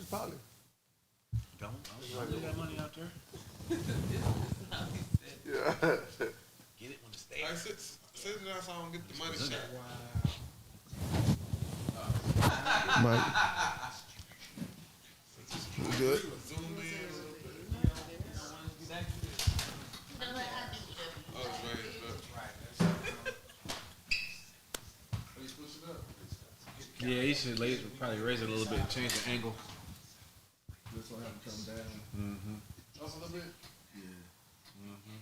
Probably. Don't. I really got money out there. Yeah. Get it when it's there. Sit down so I don't get the money shot. Wow. Mike. Good. Zoom in a little bit. Oh, it's raised up. Please push it up. Yeah, you should probably raise it a little bit and change the angle. This one have to come down. Mm-hmm. Just a little bit? Yeah. Mm-hmm.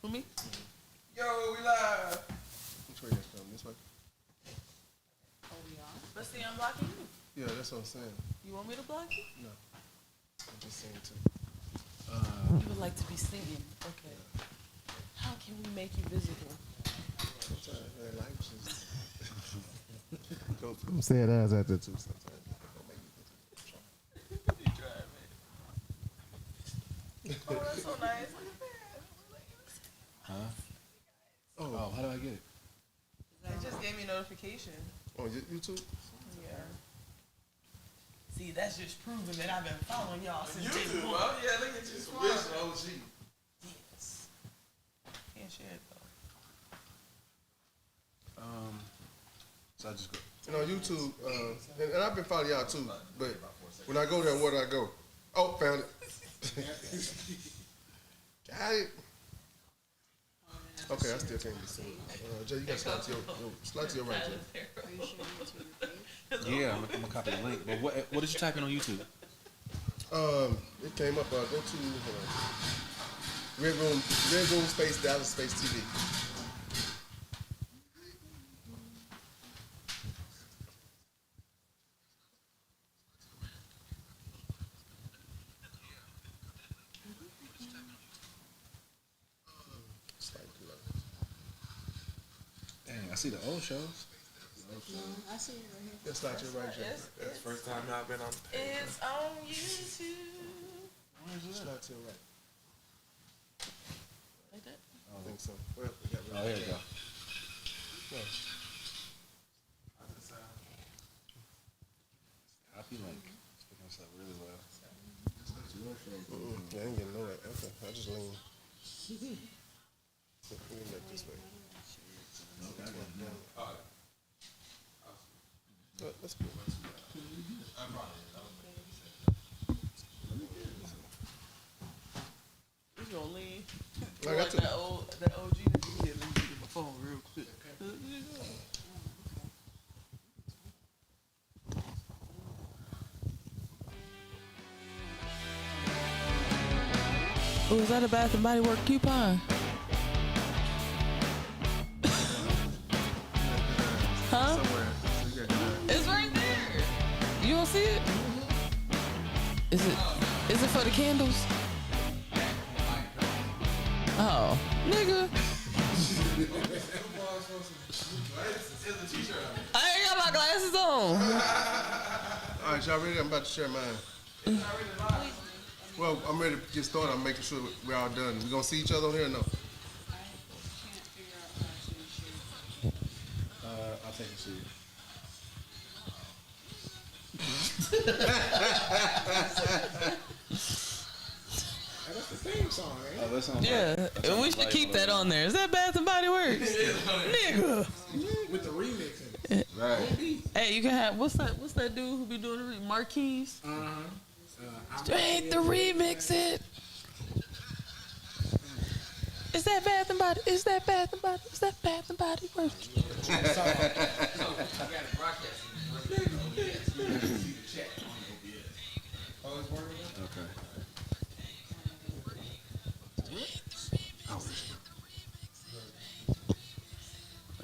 For me? Yo, we live. Which way that's coming? This way? Oh, we are? But see, I'm blocking you. Yeah, that's what I'm saying. You want me to block you? No. I'm just saying too. You would like to be singing. Okay. How can we make you visible? Sometimes their life just go say it as after too sometimes. You try, man. Oh, that's so nice. Look at that. Huh? Oh, how do I get it? It just gave me a notification. on YouTube? Yeah. See, that's just proving that I've been following y'all since day YouTube, one. oh yeah, look at you. Original OG. Yes. Can't share it though. So I just go. And on YouTube, and I've been following y'all too, but when I go there, where do I go? Oh, found it. Got it. Okay, I still can't be seen. Jay, you got to slide to your right, Jay. Yeah, I'm gonna copy the link. But what did you type in on YouTube? It came up. Go to RedRoom space Dallas space TV. Dang, I see the old shows. I see it right here. That's not your right, Jay. That's the first time y'all been on the page. It's on YouTube. Slide to your right. Like that? I think so. Well, we got Oh, here we go. Copy link. It's picking us up really well. Yeah, I ain't getting no right. Okay, I just lean. Let me make this way. That's cool. You gonna lean? I got Like to. that OG. Yeah, let me get my phone real quick. Oh, is that a Bath and Body Works coupon? Huh? Somewhere. It's right there. You don't see it? Is it for the candles? Oh, nigga. I ain't got my glasses on. All right, y'all ready? I'm about to share mine. Well, I'm ready to get started. I'm making sure we're all done. We gonna see each other on here or no? I'll take a seat. That's the theme song, right? Oh, that sounds Yeah, like, and we should keep that on there. Is that Bath and Body Works? Nigga. With the remix in it. Right. Hey, you can have what's that dude who be doing the Marquise? Straight the remix it. Is that Bath and Body? Is that Bath and Body? Is that Bath and Body Works? Okay.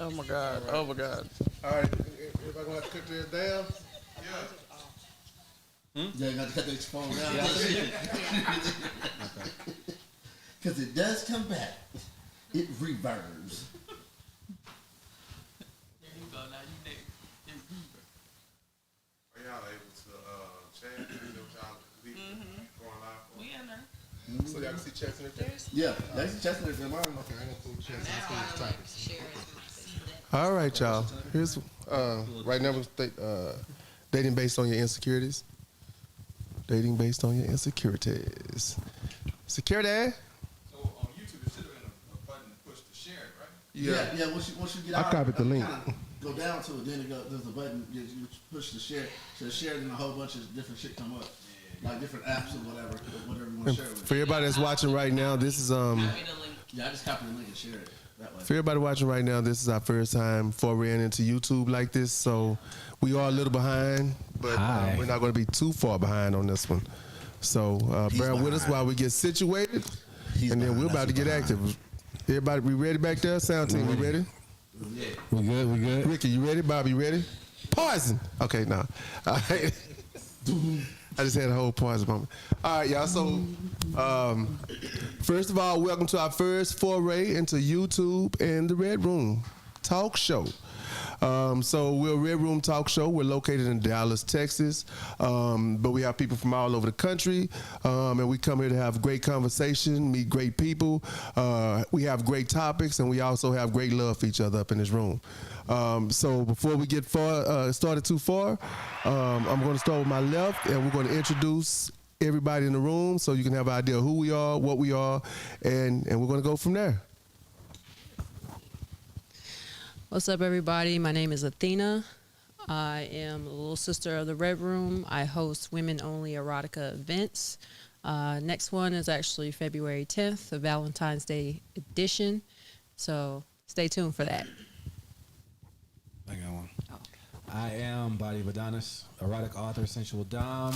Oh my God! Oh my God! All right, everybody gonna have to cut this down. Yeah, you got to cut that phone down. Because it does come back. It reverbs. There you go. Now you there. Are y'all able to chat? Is that what y'all going live for? We in there. So y'all can see checks and everything? Yeah, that's Chestnut in mine. Okay, I got to checks and Now see I the like to share it. All right, y'all. Here's right now dating based on your insecurities. Dating based on your insecurities. Security. So on YouTube, there should have been a button to push to share it, right? Yeah. Once you get I out, copied the link. kinda go down to it, then there's a button you push the share. So share it, and a whole bunch of different shit come up, like different apps or whatever you want to share it with. For everybody that's watching right now, this is Yeah, I just copy the link and share it that way. for everybody watching right now, this is our first time foraying into YouTube like this, so we are a little behind, but we're not going to be too far behind on this one. So bear with us while we get situated, and then we're about to get active. Everybody, we ready back there? Sound team, we ready? We good. Ricky, you ready? Bobby, you ready? Poison. Okay, nah. All right. I just had a whole poison moment. All right, y'all. So, first of all, welcome to our first foray into YouTube and the Red Room Talk Show. So we're a Red Room Talk Show. We're located in Dallas, Texas, but we have people from all over the country, and we come here to have great conversation, meet great people. We have great topics, and we also have great love for each other up in this room. So before we get started too far, I'm going to start with my left, and we're going to introduce everybody in the room so you can have an idea of who we are, what we are, and we're going to go from there. What's up, everybody? My name is Athena. I am the little sister of the Red Room. I host women-only erotica events. Next one is actually February 10th, the Valentine's Day edition. So stay tuned for that. I got one. I am Body Vadonis, erotic author, sensual dom,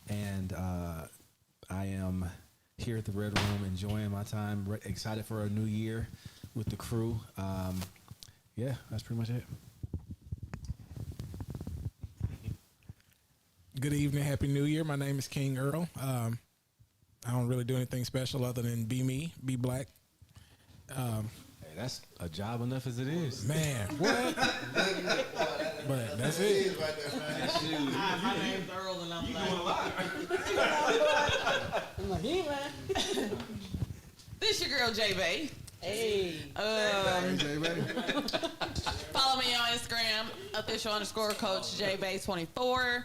and I am here at the Red Room enjoying my time, excited for a new year with the crew. Yeah, that's pretty much it. Good evening, Happy New Year. My name is King Earl. I don't really do anything special other than be me, be black. Hey, that's a job enough as it is. Man, what? But that's it. My name's Earl and I'm This your girl J Bay. Hey. Follow me on Instagram, official_coach JBay24.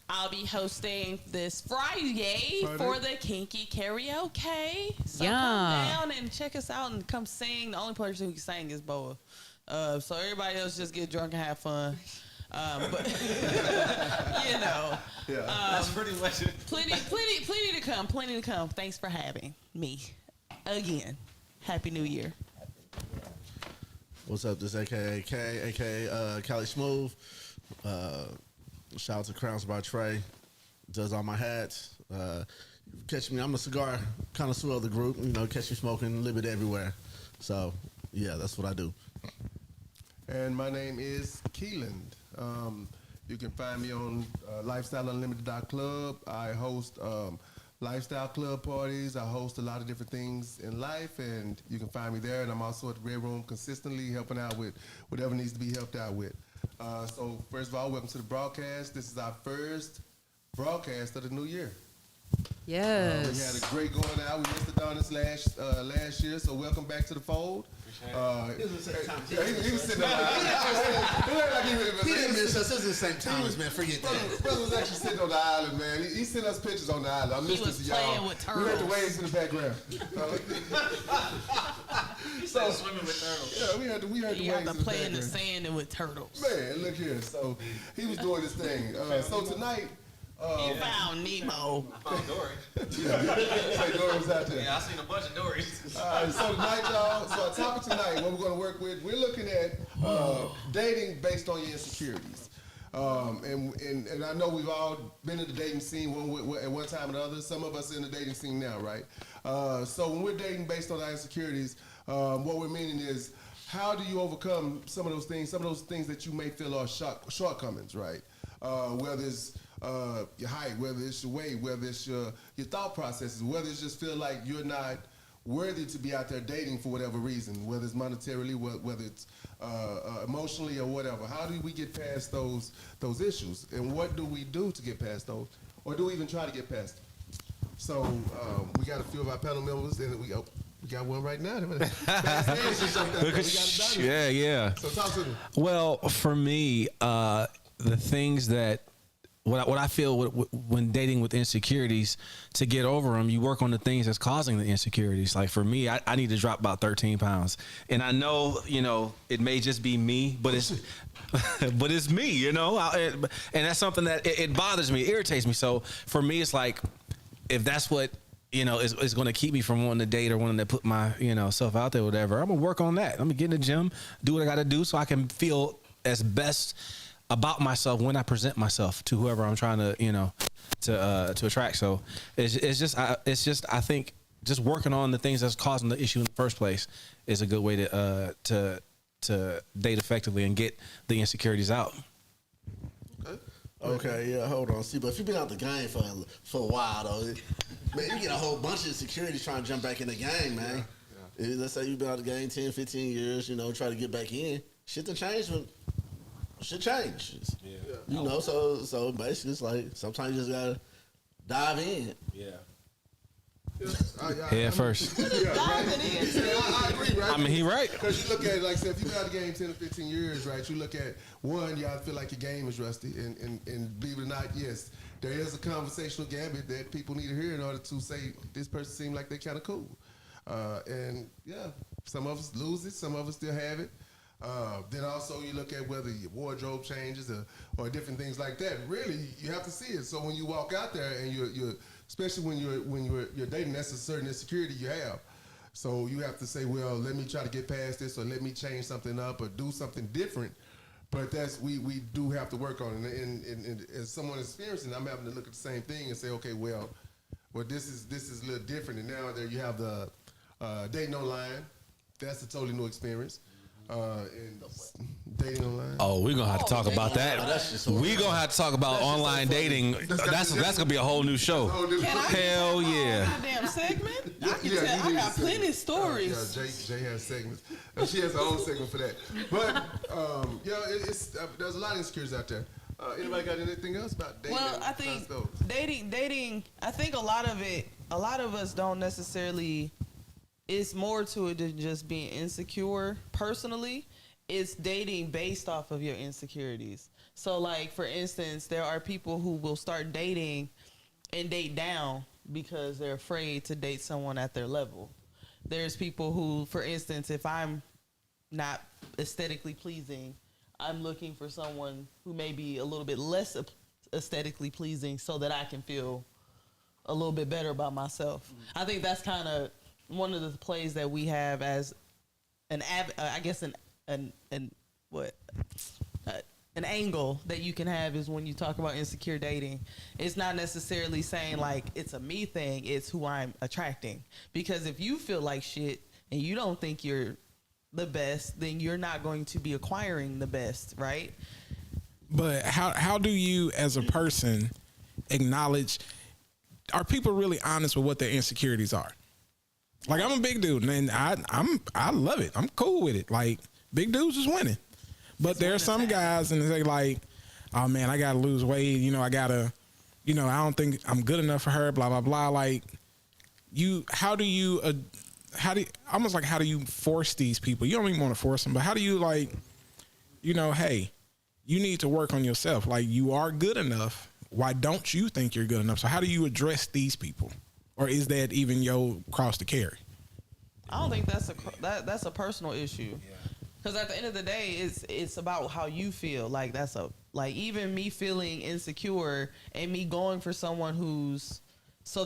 I'll be hosting this Friday for the Kinky Karaoke. So come down and check us out and come sing. The only person who can sing is Boa. So everybody else just get drunk and have fun. But you know, That's pretty much it. plenty to come. Plenty to come. Thanks for having me again. Happy New Year. What's up? This AKA Cali Smooth. Shout out to Crowns by Trey. Does all my hats. Catch me. I'm a cigar connoisseur of the group. You know, catch me smoking a little bit everywhere. So, yeah, that's what I do. And my name is Keeland. You can find me on lifestyleuunlimited.club. I host lifestyle club parties. I host a lot of different things in life, and you can find me there. And I'm also at the Red Room consistently helping out with whatever needs to be helped out with. So first of all, welcome to the broadcast. This is our first broadcast of the new year. Yes. We had a great going out. We missed Adonis last year, so welcome back to the fold. He was sitting up. He didn't miss us. It was the same time as man. Forget that. Brother was actually sitting on the island, man. He sent us pictures on the island. I missed was this, y'all. playing with We had the turtles. waves in the background. So swimming with turtles. Yeah, we had the You waves have in to the play in the background. sand and with turtles. Man, look here. So he was doing this thing. So tonight. You found Nemo. I found Dory. Say Dory was out there. Yeah, I seen a bunch of Dories. All right, so tonight, y'all. So our topic tonight, what we're going to work with, we're looking at dating based on your insecurities. And I know we've all been in the dating scene at one time or another. Some of us are in the dating scene now, right? So when we're dating based on our insecurities, what we're meaning is, how do you overcome some of those things that you may feel are shortcomings, right? Whether it's your height, whether it's your weight, whether it's your thought processes, whether it's just feel like you're not worthy to be out there dating for whatever reason, whether it's monetarily, whether it's emotionally or whatever. How do we get past those issues? And what do we do to get past those? Or do we even try to get past them? So we got a few of our panel members, and we got one right now. Yeah. So talk to me. Well, for me, the things that what I feel when dating with insecurities, to get over them, you work on the things that's causing the insecurities. Like for me, I need to drop about 13 pounds, and I know it may just be me, but it's but it's me, and that's something that it bothers me, it irritates me. So for me, it's like if that's what is going to keep me from wanting to date or wanting to put my self out there, or whatever, I'm gonna work on that. I'm gonna get in the gym, do what I got to do, so I can feel as best about myself when I present myself to whoever I'm trying to to attract. So it's just I think just working on the things that's causing the issue in the first place is a good way to date effectively and get the insecurities out. Okay, yeah, hold on. See, but if you've been out the game for a while, though, man, you get a whole bunch of insecurities trying to jump back in the game, man. Yeah. Let's say you've been out the game 10, 15 years, try to get back in. Shit done changed. Shit changes. Yeah. So basically it's like sometimes you just gotta dive in. Yeah. Head first. Yeah, right. I agree, right? I mean, he right. Because you look at it, like I said, if you've been out the game 10 or 15 years, right, you look at, one, y'all feel like your game is rusty, and believe it or not, yes, there is a conversational gambit that people need to hear in order to say, this person seems like they're kind of cool. And, yeah, some of us lose it, some of us still have it. Then also you look at whether your wardrobe changes or different things like that. Really, you have to see it. So when you walk out there and you're especially when you're dating, that's a certain insecurity you have. So you have to say, well, let me try to get past this, or let me change something up, or do something different. But we do have to work on it. And as someone experiencing, I'm having to look at the same thing and say, okay, well, this is a little different. And now there you have the dating online. That's a totally new experience. And dating online. Oh, we're gonna have to talk about that. We're gonna have to talk about online dating. That's gonna be a whole new show. Hell yeah! Damn segment. I got plenty of stories. Jay has segments. She has her own segment for that. But there's a lot of insecurities out there. Anybody got anything else about dating? Well, I think dating. I think a lot of us don't necessarily. It's more to it than just being insecure. Personally, it's dating based off of your insecurities. So, like, for instance, there are people who will start dating and date down because they're afraid to date someone at their level. There's people who, for instance, if I'm not aesthetically pleasing, I'm looking for someone who may be a little bit less aesthetically pleasing so that I can feel a little bit better about myself. I think that's kind of one of the plays that we have as an angle that you can have is when you talk about insecure dating. It's not necessarily saying like it's a me thing, it's who I'm attracting. Because if you feel like shit and you don't think you're the best, then you're not going to be acquiring the best, right? But how do you as a person acknowledge, are people really honest with what their insecurities are? Like, I'm a big dude, and I love it. I'm cool with it. Like, big dudes is winning. But there are some guys, and they like, oh man, I gotta lose weight. I gotta, I don't think I'm good enough for her. Blah blah blah. Like, how do you force these people? You don't even want to force them, but how do you hey, you need to work on yourself. Like, you are good enough. Why don't you think you're good enough? So how do you address these people? Or is that even your cross to carry? I don't think that's a personal issue. Because at the end of the day, it's about how you feel. Like, even me feeling insecure and me going for someone who's so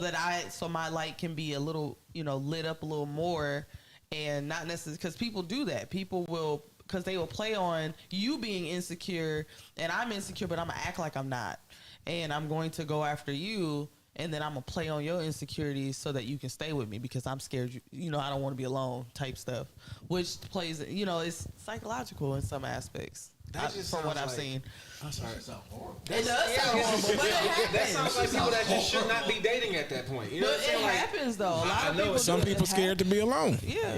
my light can be a little, lit up a little more, and not necessarily because people do that. People will, because they will play on you being insecure, and I'm insecure, but I'm gonna act like I'm not, and I'm going to go after you. And then I'm going to play on your insecurities so that you can stay with me because I'm scared, I don't want to be alone type stuff, which plays, it's psychological in some aspects. From what I've seen. I'm sorry. It does sound horrible, but it happens. That sounds like people that just should not be dating at that point. You know but it happens, though. A lot of people some people scared to be alone. Yeah,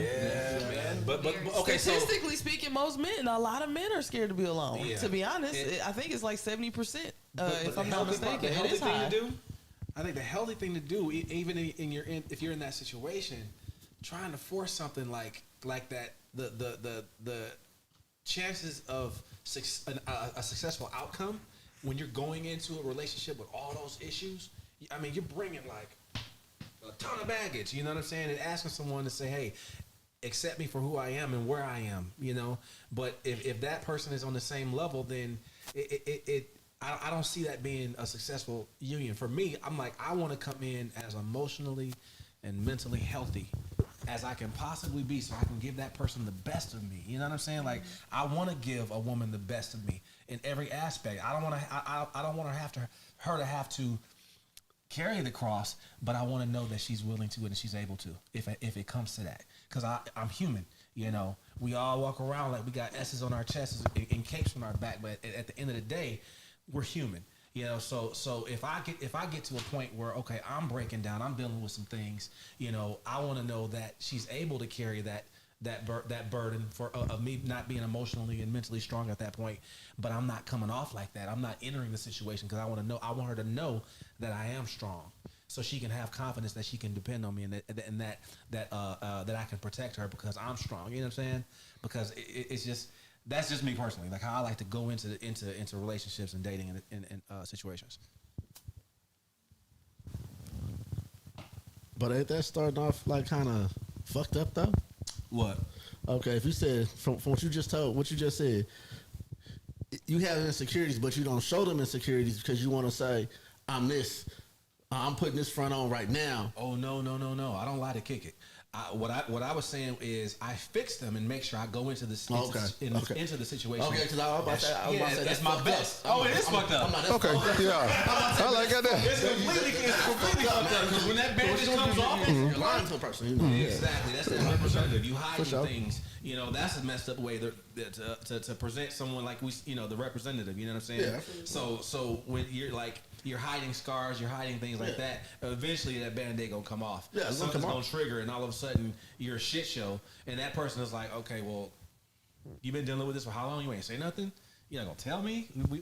man. But okay, statistically speaking, a lot of men are scared to be alone. Yeah. To be honest, I think it's like 70%, if I'm not mistaken. The healthy thing to do I think the healthy thing to do, even if you're in that situation, trying to force something like that, the chances of a successful outcome when you're going into a relationship with all those issues, I mean, you're bringing like a ton of baggage. You know what I'm saying? And asking someone to say, hey, accept me for who I am and where I am, you know. But if that person is on the same level, then I don't see that being a successful union. For me, I'm like, I want to come in as emotionally and mentally healthy as I can possibly be, so I can give that person the best of me. You know what I'm saying? Like, I want to give a woman the best of me in every aspect. I don't want her to have to carry the cross, but I want to know that she's willing to and she's able to, if it comes to that. Because I'm human, you know. We all walk around like we got S's on our chests and capes on our back, but at the end of the day, we're human, you know. So if I get to a point where, okay, I'm breaking down, I'm dealing with some things, you know, I want to know that she's able to carry that burden of me not being emotionally and mentally strong at that point, but I'm not coming off like that. I'm not entering the situation because I want her to know that I am strong, so she can have confidence that she can depend on me and that I can protect her because I'm strong. You know what I'm saying? Because it's just. That's just me personally, like how I like to go into relationships and dating and situations. But ain't that starting off like kind of fucked up though? What? Okay, if you said from what you just said, you have insecurities, but you don't show them insecurities because you want to say, I'm this, I'm putting this front on right now. Oh no! I don't lie to kick it. What I was saying is I fix them and make sure I go into the into the situation. Okay, because I was about to say that's my best. Oh, it is fucked up. Okay, yeah, I like that. It's completely fucked up because when that bandage comes off, you're lying to a person. You know? Exactly, that's that representative. You hiding things. You know, that's a messed up way to present someone like the representative. You know what I'm saying? Yeah. So when you're hiding scars, you're hiding things like that. Eventually, that band-aid gonna come off. Yeah, something's gonna trigger, and all of a sudden, you're a shit show. And that person is like, okay, well, you've been dealing with this for how long? You ain't say nothing. You're not gonna tell me. We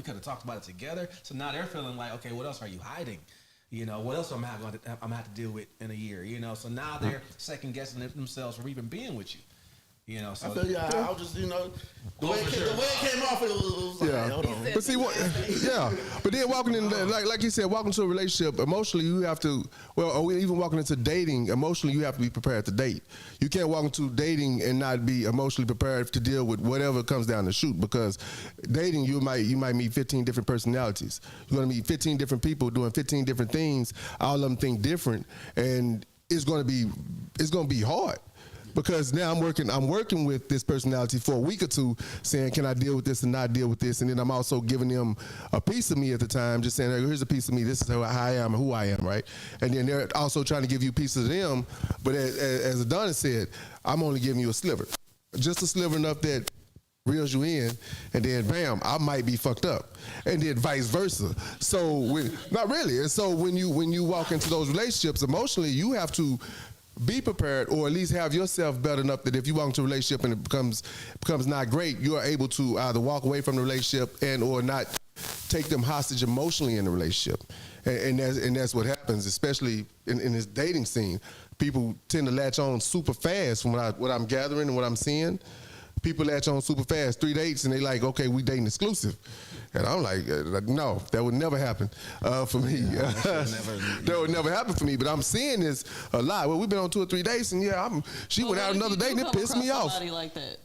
could have talked about it together. So now they're feeling like, okay, what else are you hiding? You know, what else I'm gonna have to deal with in a year? You know, so now they're second guessing themselves for even being with you. You know, so I feel I was just, the way it came off, it was like, hold on. But see what? Yeah, but then walking in, like you said, walking into a relationship emotionally, you have to. Well, or even walking into dating emotionally, you have to be prepared to date. You can't walk into dating and not be emotionally prepared to deal with whatever comes down the chute. Because dating, you might meet 15 different personalities. You're gonna meet 15 different people doing 15 different things. All of them think different, and it's gonna be hard. Because now I'm working with this personality for a week or two, saying, can I deal with this and not deal with this? And then I'm also giving them a piece of me at the time, just saying, hey, here's a piece of me. This is how I am and who I am, right? And then they're also trying to give you pieces of them. But as Adonis said, I'm only giving you a sliver. Just a sliver enough that reels you in, and then bam, I might be fucked up, and then vice versa. So not really. And so when you walk into those relationships emotionally, you have to be prepared, or at least have yourself better enough that if you walk into a relationship and it becomes not great, you are able to either walk away from the relationship and or not take them hostage emotionally in the relationship. And that's what happens, especially in this dating scene. People tend to latch on super fast from what I'm gathering and what I'm seeing. People latch on super fast, 3 dates, and they like, okay, we dating exclusive. And I'm like, no, that would never happen for me. That would never happen for me. But I'm seeing this a lot. Well, we've been on 2 or 3 dates, and she went out another date, and it pissed me off. Somebody like that.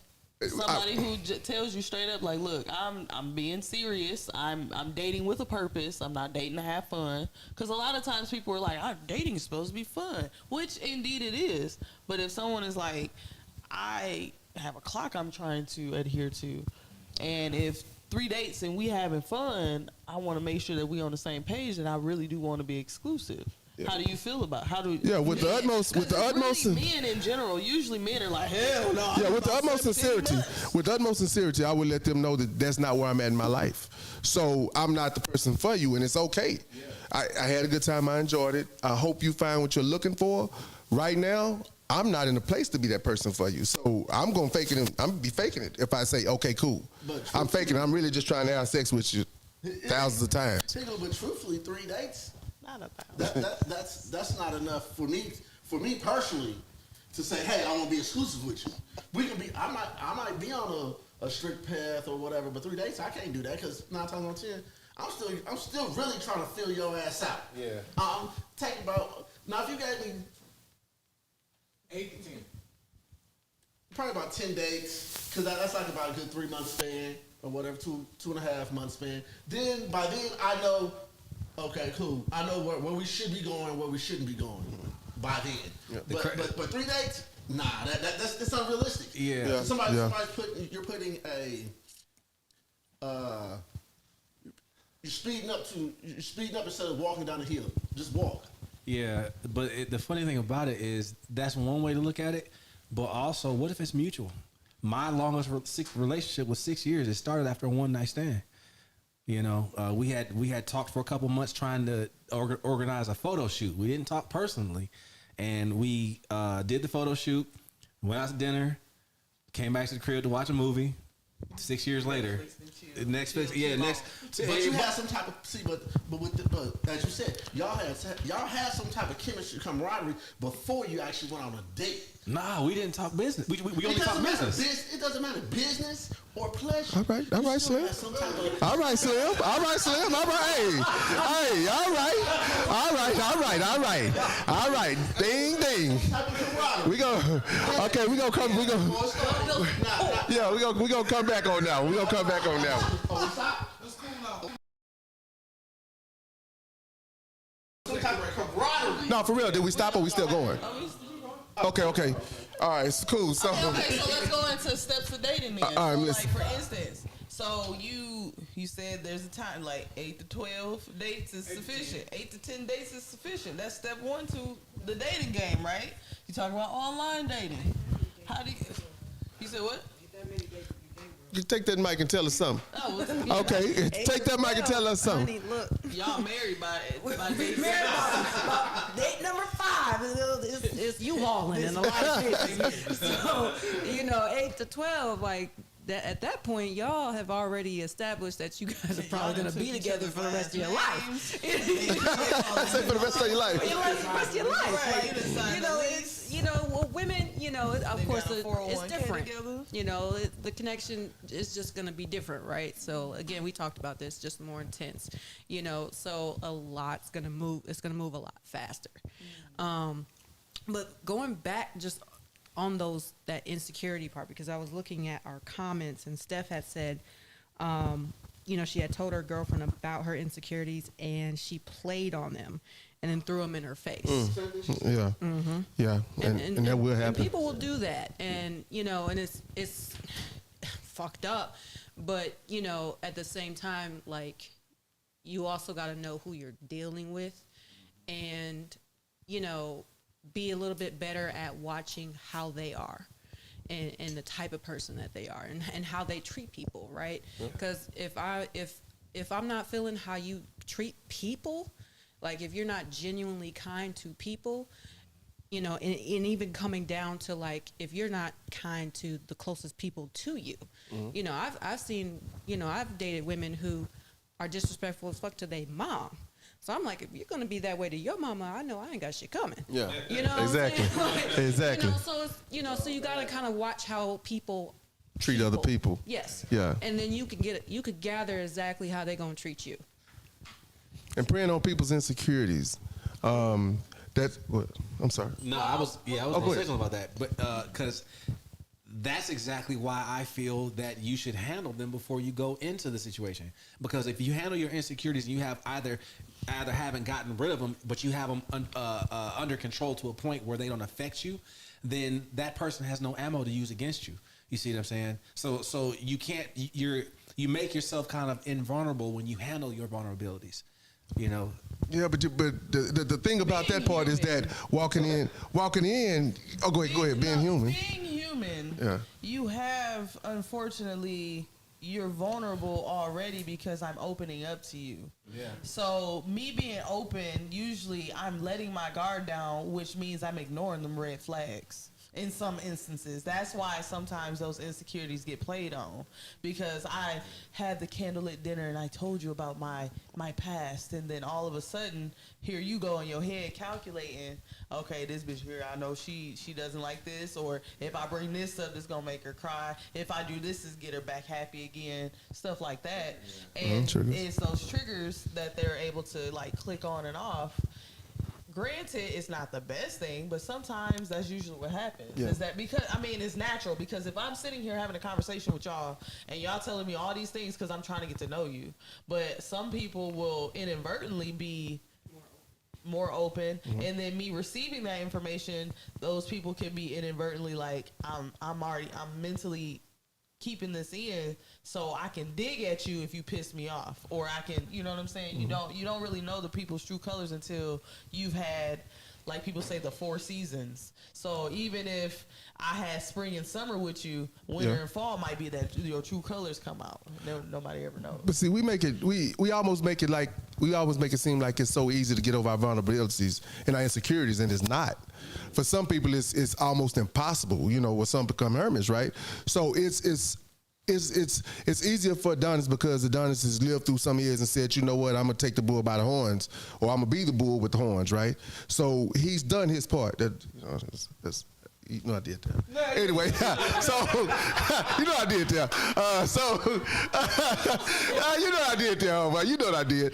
Somebody who tells you straight up, like, look, I'm being serious. I'm dating with a purpose. I'm not dating to have fun. Because a lot of times people are like, dating is supposed to be fun, which indeed it is. But if someone is like, I have a clock I'm trying to adhere to, and if 3 dates and we having fun, I want to make sure that we on the same page, and I really do want to be exclusive. Yeah. How do you feel about with the utmost really men in general, usually men are like, hell no. Yeah, with the utmost sincerity, I would let them know that that's not where I'm at in my life. So I'm not the person for you, and it's okay. Yeah. I had a good time. I enjoyed it. I hope you find what you're looking for. Right now, I'm not in a place to be that person for you. So I'm going to fake it. I'm going to be faking it if I say, okay, cool. I'm faking it. I'm really just trying to have sex with you thousands of times. But truthfully, 3 dates, Not about. That's not enough for me personally to say, hey, I want to be exclusive with you. We can be. I might be on a strict path or whatever, but 3 dates I can't do that because 9 times out of 10, I'm still really trying to fill your ass out. Yeah. Take about now if you gave me 8 to 10. probably about 10 dates, because that's like about a good 3 month span or whatever, 2.5 month span. Then by then I know, okay, cool. I know where we should be going, where we shouldn't be going. By then, but 3 dates, nah, that's unrealistic. Yeah. Somebody's you're putting a you're speeding up instead of walking down the hill. Just walk. Yeah, but the funny thing about it is that's one way to look at it. But also, what if it's mutual? My longest relationship was 6 years. It started after a one night stand. You know, we had talked for a couple months trying to organize a photo shoot. We didn't talk personally, and we did the photo shoot. Went out to dinner, came back to the crib to watch a movie. 6 years later, next. But you had some type of but as you said, y'all had some type of chemistry, camaraderie before you actually went on a date. Nah, we didn't talk business. We only talk business. It doesn't matter business or pleasure. All right, Slim. All right, Slim. All right, Slim. All right, hey, all right. Ding, ding. We gonna come. We gonna come back on now. We gonna come back on now. That's cool now. Some type of camaraderie. No, for real. Did we stop or we still going? Okay. All right, it's cool. So. Okay, so let's go into steps of dating then. All right, so, like for instance, so you said there's a time like 8 to 12 dates is sufficient. 8 to 10 dates is sufficient. That's step 1 to the dating game, right? You talking about online dating. How do you said what? You take that mic and tell us something. Oh, Okay, take that mic and tell us something. Honey, look. y'all married by date Date number 5 is you hauling and a lot of shit. So, 8 to 12, like that. At that point, y'all have already established that you guys are probably going to be together for the rest of your life. I say for the rest of your life. For the rest of your life. Right, Like, women, of course, it's 401k different. together. The connection is just going to be different, right? So again, we talked about this, just more intense. So a lot's going to move. It's going to move a lot faster. But going back just on that insecurity part, because I was looking at our comments and Steph had said, she had told her girlfriend about her insecurities and she played on them and then threw them in her face. Yeah. Mm-hmm. Yeah. And that will happen. And people will do that. And, and it's fucked up. But, at the same time, like, you also got to know who you're dealing with and, be a little bit better at watching how they are and the type of person that they are and how they treat people, right? Because if I'm not feeling how you treat people, like if you're not genuinely kind to people, and even coming down to like if you're not kind to the closest people to you, I've seen, I've dated women who are disrespectful as fuck to their mom. So I'm like, if you're gonna be that way to your mama, I know I ain't got shit coming. Yeah. Exactly. Like, Exactly. So it's, so you gotta kind of watch how people Treat other people. Yes. Yeah. And then you could gather exactly how they're gonna treat you. And preying on people's insecurities. That's what I'm sorry. No, I was go gonna ahead. say something about that, but because that's exactly why I feel that you should handle them before you go into the situation. Because if you handle your insecurities and you have either haven't gotten rid of them, but you have them under control to a point where they don't affect you, then that person has no ammo to use against you. You see what I'm saying? So you can't. You make yourself kind of invulnerable when you handle your vulnerabilities. Yeah, but the thing about that part is that walking in. Oh, go ahead. Being human. Yeah. You have, unfortunately, you're vulnerable already because I'm opening up to you. Yeah. So me being open, usually I'm letting my guard down, which means I'm ignoring them red flags. in some instances. That's why sometimes those insecurities get played on, because I had the candlelit dinner and I told you about my past, and then all of a sudden here you go in your head calculating, okay, this bitch here, I know she doesn't like this, or if I bring this up, it's gonna make her cry. If I do this, is get her back happy again, stuff like that. And it's those triggers that they're able to like click on and off. Granted, it's not the best thing, but sometimes that's usually what happens. Is that because, I mean, it's natural, because if I'm sitting here having a conversation with y'all and y'all telling me all these things because I'm trying to get to know you, but some people will inadvertently be more open, and then me receiving that information, those people can be inadvertently like, I'm mentally keeping this in so I can dig at you if you piss me off, or I can, you know what I'm saying? You don't really know the people's true colors until you've had, like people say, the 4 seasons. So even if I had spring and summer with you, winter and fall might be that your true colors come out. Nobody ever knows. But see, we almost make it seem like it's so easy to get over our vulnerabilities and our insecurities, and it's not. For some people, it's almost impossible. You know, where some become hermits, right? So it's easier for Adonis, because Adonis has lived through some years and said, you know what, I'm gonna take the bull by the horns, or I'm gonna be the bull with the horns, right? So he's done his part. You know I did that. Anyway, so you know I did that. You know I did that, homie. You know what I did.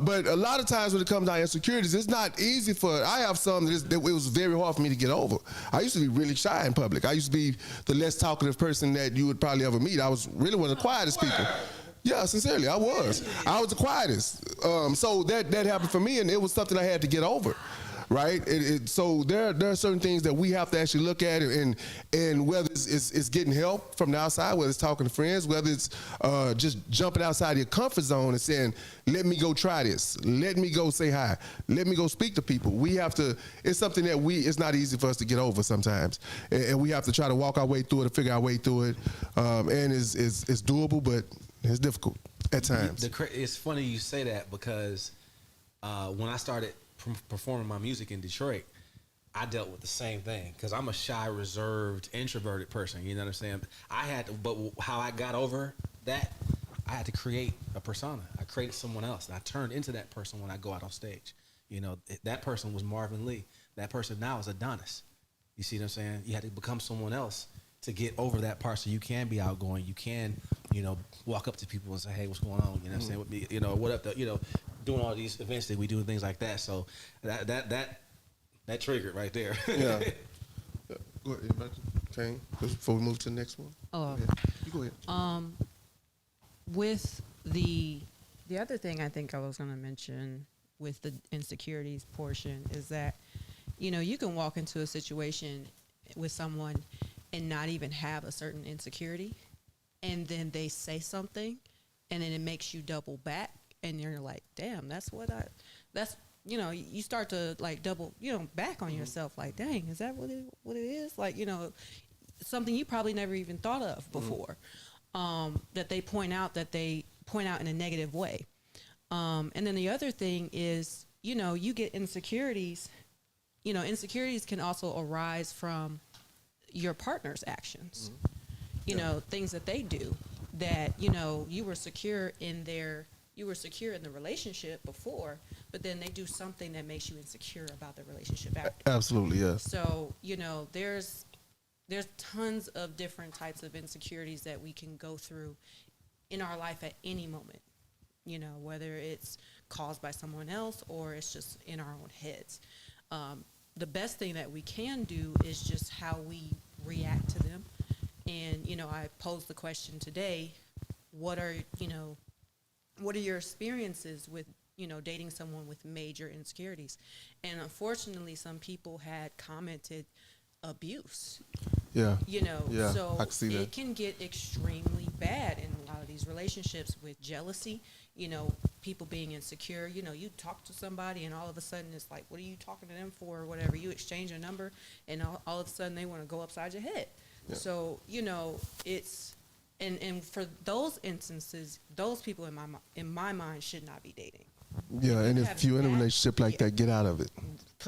But a lot of times when it comes down to insecurities, it's not easy for. I have some that it was very hard for me to get over. I used to be really shy in public. I used to be the less talkative person that you would probably ever meet. I was really one of the quietest people. Yeah, sincerely, I was the quietest. So that happened for me, and it was something I had to get over. Right, so there are certain things that we have to actually look at, and whether it's getting help from the outside, whether it's talking to friends, whether it's just jumping outside your comfort zone and saying, let me go try this, let me go say hi, let me go speak to people. We have to. It's something that it's not easy for us to get over sometimes, and we have to try to walk our way through it and figure our way through it, and it's doable, but it's difficult at times. It's funny you say that, because when I started performing my music in Detroit, I dealt with the same thing, because I'm a shy, reserved, introverted person. You know what I'm saying? But how I got over that, I had to create a persona. I created someone else, and I turned into that person when I go out on stage. You know, that person was Marvin Lee. That person now is Adonis. You see what I'm saying? You had to become someone else to get over that part, so you can be outgoing. You can, walk up to people and say, hey, what's going on? You know what I'm saying? With me, what up? Doing all these events that we do and things like that. So that triggered right there. Yeah. Go ahead, Kane, before we move to the next one. Oh, you go ahead. With the other thing I think I was going to mention with the insecurities portion is that, you can walk into a situation with someone and not even have a certain insecurity, and then they say something, and then it makes you double back. And you're like, damn, you start to like double, back on yourself. Like, dang, is that what it is? Like, something you probably never even thought of before, that they point out in a negative way. And then the other thing is, you get insecurities. Insecurities can also arise from your partner's actions, things that they do that, you were secure in the relationship before, but then they do something that makes you insecure about the relationship after. Absolutely, yes. So, there's tons of different types of insecurities that we can go through in our life at any moment, whether it's caused by someone else or it's just in our own heads. The best thing that we can do is just how we react to them. And, I posed the question today, what are your experiences with, dating someone with major insecurities? And unfortunately, some people had commented abuse. Yeah. So I can see that. It can get extremely bad in a lot of these relationships with jealousy, people being insecure. You talk to somebody and all of a sudden it's like, what are you talking to them for or whatever? You exchange a number and all of a sudden they want to go upside your head. Yeah. So, it's... And for those instances, those people in my mind should not be dating. Yeah, and if you're in a relationship like that, get out of it.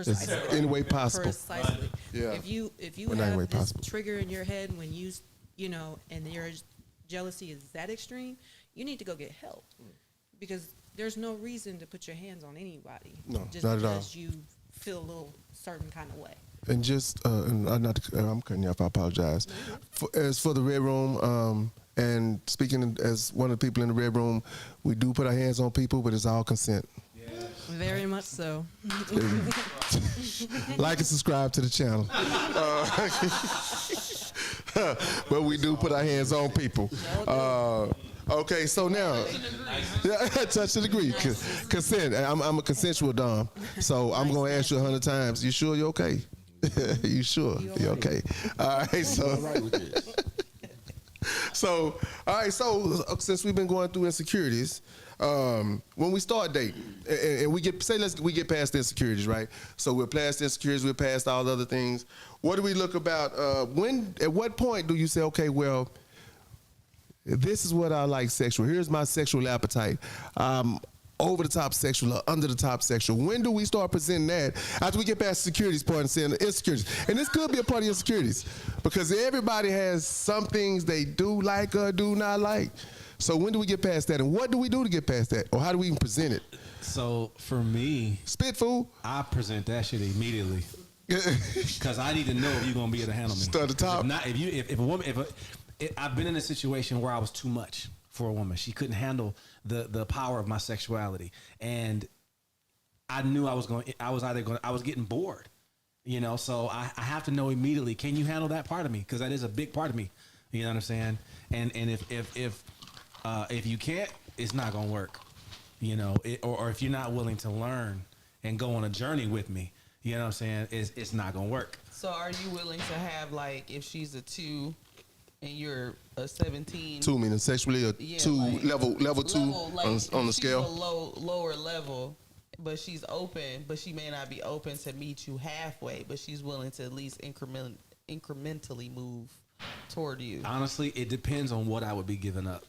Precisely. any way possible. Precisely. Yeah. If you In any way have this possible. trigger in your head when you know, and your jealousy is that extreme, you need to go get help because there's no reason to put your hands on anybody. No, just not at all. because you feel a little certain kind of way. And just, and I'm cutting you off. I apologize. As for the Red Room, and speaking as one of the people in the Red Room, we do put our hands on people, but it's all consent. Very much so. Like and subscribe to the channel. But we do put our hands on people. Okay, so now, touch and agree. Consent. I'm a consensual dom, so I'm gonna ask you 100 times. You sure you're okay? You sure you're okay? All right, so all right, so since we've been going through insecurities, when we start dating and we get past the insecurities, right? So we're past the insecurities, we're past all the other things. What do we look about? At what point do you say, okay, well, this is what I like sexual. Here's my sexual appetite. Over the top sexual or under the top sexual. When do we start presenting that? After we get past the securities part and saying the insecurities. And this could be a part of insecurities because everybody has some things they do like or do not like. So when do we get past that? And what do we do to get past that? Or how do we even present it? So for me, spit fool. I present that shit immediately. Because I need to know if you're gonna be able to handle me. Start at the top. If a woman, I've been in a situation where I was too much for a woman. She couldn't handle the power of my sexuality, and I knew I was getting bored, you know. So I have to know immediately. Can you handle that part of me? Because that is a big part of me. You know what I'm saying? And if you can't, it's not gonna work. You know, or if you're not willing to learn and go on a journey with me, you know what I'm saying? It's not gonna work. So are you willing to have, like, if she's a 2 and you're a 17? 2 meaning sexually, or Yeah, 2 like, level 2 like, on the she's scale. a lower level, but she's open, but she may not be open to meet you halfway, but she's willing to at least incrementally move toward you. Honestly, it depends on what I would be giving up.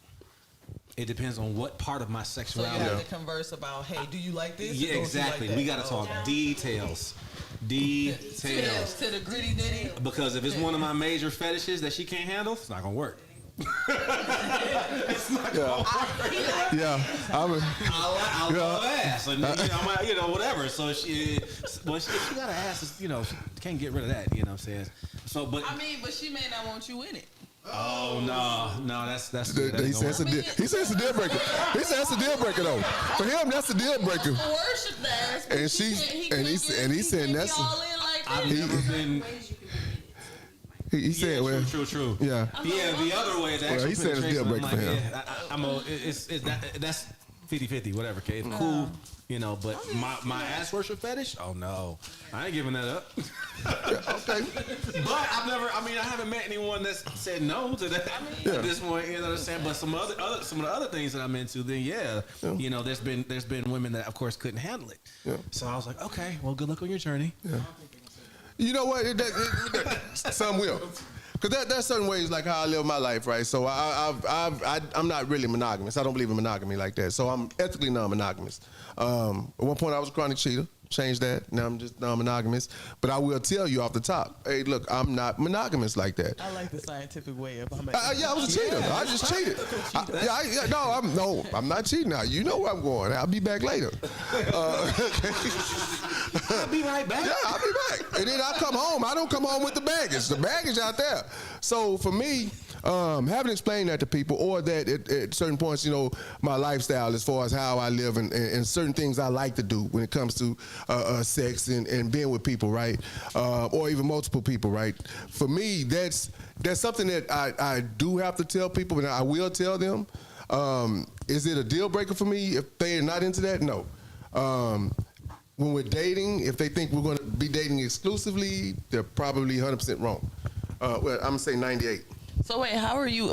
It depends on what part of my So sexuality. you have to converse about, hey, do you like this? Yeah, Or do you exactly. like that? We got to talk details. Details. To the gritty nitty. Because if it's one of my major fetishes that she can't handle, it's not gonna work. It's not gonna work. I love ass, and you know, whatever. So if she got an ass, she can't get rid of that. You know what I'm saying? So, but I mean, but she may not want you in it. oh no, that's He says it's a deal breaker. He says it's a deal breaker though. For him, that's a deal breaker. Worship that. And he said that's. I've never been. He said, well, True. yeah. Yeah, the other way is actually. Well, he said it's a deal breaker for him. That's 50-50, whatever. Okay, it's cool, you know. But my ass worship fetish? Oh no, I ain't giving that up. Okay. But I haven't met anyone that's said no to that at this point. You know what I'm saying? But some of the other things that I'm into, then you know, there's been women that of course couldn't handle it. Yeah. So I was like, okay, well, good luck on your journey. Yeah. You know what? Some will. Because there's certain ways like how I live my life, right? So I'm not really monogamous. I don't believe in monogamy like that. So I'm ethically non-monogamous. At one point I was a chronic cheater. Changed that. Now I'm just non-monogamous. But I will tell you off the top, hey, look, I'm not monogamous like that. I like the scientific way of I was a cheater. I just cheated. I'm not cheating now. You know where I'm going. I'll be back later. I'll be right back. Yeah, I'll be back. And then I come home. I don't come home with the baggage. The baggage out there. So for me, having explained that to people, or that at certain points, you know, my lifestyle as far as how I live and certain things I like to do when it comes to sex and being with people, right? Or even multiple people, right? For me, that's something that I do have to tell people, and I will tell them. Is it a deal breaker for me if they're not into that? No. When we're dating, if they think we're going to be dating exclusively, they're probably 100% wrong. Well, I'm gonna say 98. So wait, how are you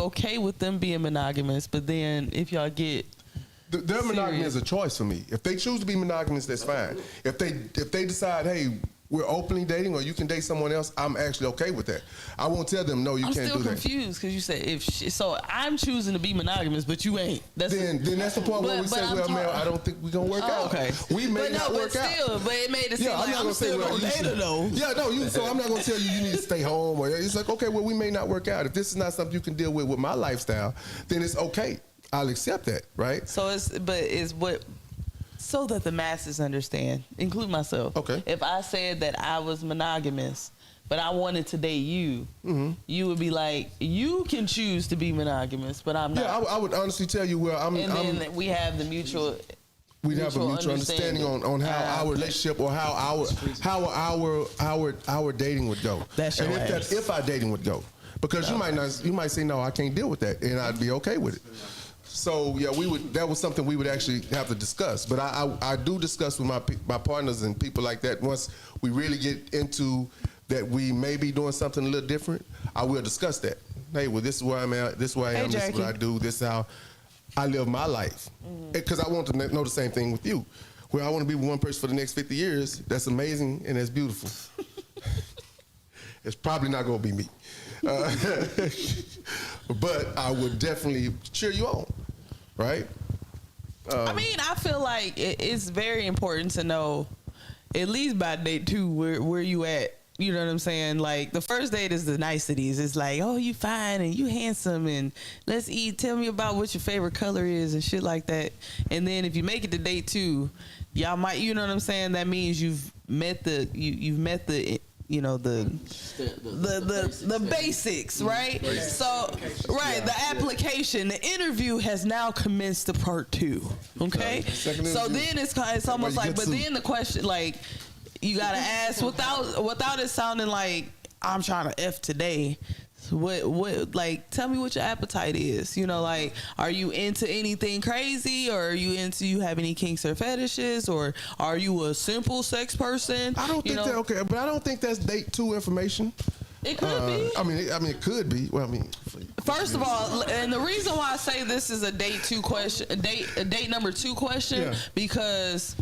okay with them being monogamous, but then if y'all get their monogamy is a choice for me. If they choose to be monogamous, that's fine. If they decide, hey, we're openly dating, or you can date someone else, I'm actually okay with that. I won't tell them no, you I'm can't still do that. confused because you said so I'm choosing to be monogamous, but you ain't. Then that's the point where we say, well, man, I don't think we're gonna work out. Okay, we may not work out. But it made it seem I'm like not I'm gonna say, still well, gonna date her though. Yeah, no, so I'm not gonna tell you need to stay home, or it's like, okay, well, we may not work out. If this is not something you can deal with my lifestyle, then it's okay. I'll accept that, right? So so that the masses understand, include myself. Okay. If I said that I was monogamous, but I wanted to date you, you would be like, you can choose to be monogamous, but I'm not. Yeah, I would honestly tell you, well, and then we have the mutual. We'd have a mutual understanding on how our relationship or how our dating would go. That's your ass. If our dating would go, because you might say no, I can't deal with that, and I'd be okay with it. So yeah, that was something we would actually have to discuss. But I do discuss with my partners and people like that. Once we really get into that, we may be doing something a little different. I will discuss that. Hey, well, this is where I'm at. This is where I am. This is what I do. This is how I live my life. Because I want to know the same thing with you. Well, I want to be with one person for the next 50 years. That's amazing and that's beautiful. It's probably not going to be me. But I would definitely cheer you on, right? I mean, I feel like it's very important to know, at least by date 2, where you at. You know what I'm saying? Like, the first date is the niceties. It's like, oh, you fine and you handsome and let's eat. Tell me about what your favorite color is and shit like that. And then if you make it to date 2, y'all might, you know what I'm saying? That means you've met the you know, the basics, right? So, right, the application, the interview has now commenced to part 2. Okay, so then it's almost like, but then the question, like, you gotta ask without it sounding like I'm trying to F today. What like, tell me what your appetite is. You know, like, are you into anything crazy, or are you have any kinks or fetishes, or are you a simple sex person? I don't think that, okay, but I don't think that's date 2 information. It could be. I mean, it could be. Well, I mean, first of all, and the reason why I say this is a date 2 question, a date number 2 question, because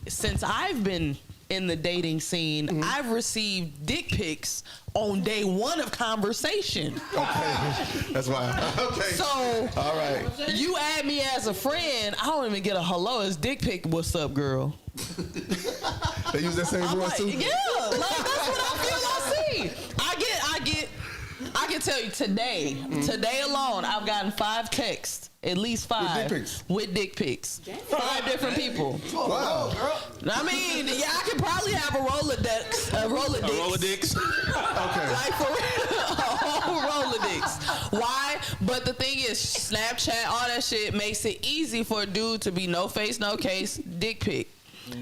since I've been in the dating scene, I've received dick pics on day 1 of conversation. Okay, that's why. Okay. So, all right. You add me as a friend, I don't even get a hello. It's dick pic. What's up, girl? They use that same voice too. Yeah, like, that's what I feel I see. I can tell you today alone, I've gotten 5 texts. At least 5 with dick pics. 5 different people. Wow. I mean, yeah, I could probably have a Rolodex. Okay. Like, for real, a whole Rolodex. Why? But the thing is, Snapchat, all that shit makes it easy for a dude to be no face, no case, dick pic.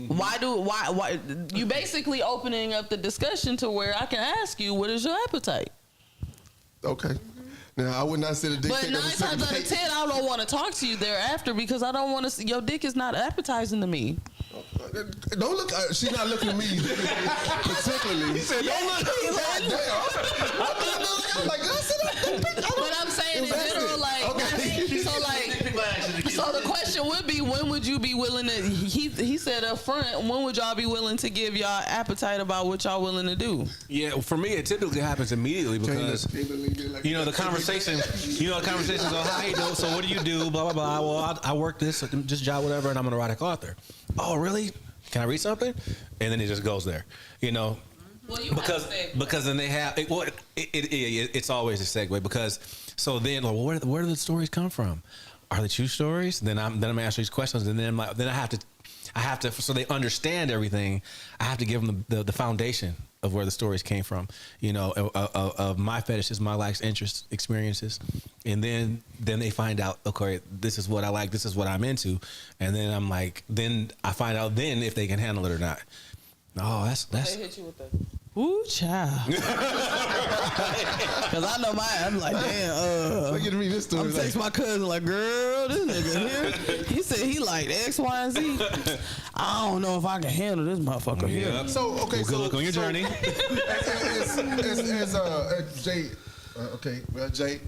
Why you basically opening up the discussion to where I can ask you, what is your appetite? Okay. Now, I would not say the dick pic. But 9 times out of 10, I don't want to talk to you thereafter because I don't want to see your dick is not appetizing to me. Don't look. She's not looking at me particularly. He said, "Don't look." I'm like, but I'm saying in general, like, so the question would be, when would you be willing to? He said up front, when would y'all be willing to give y'all appetite about what y'all willing to do? Yeah, for me, it typically happens immediately because the conversation. Conversations on how you do. So what do you do? Blah blah blah. Well, I work this job, whatever, and I'm an erotic author. Oh, really? Can I read something? And then it just goes there, Well, because then they have it's always a segue because so then where do the stories come from? Are they true stories? Then I'm asking these questions, and then I have to so they understand everything. I have to give them the foundation of where the stories came from, of my fetishes, my likes, interests, experiences, and then they find out, okay, this is what I like, this is what I'm into, and then I'm like, then I find out then if they can handle it or not. Oh, that's. They hit you with the ooh, child. Because I know I'm like, damn. I get to read this story. I'm text my cousin like, girl, this nigga here. He said he like X, Y, and Z. I don't know if I can handle this motherfucker here. So okay, good luck on your journey. As Jay, Jay,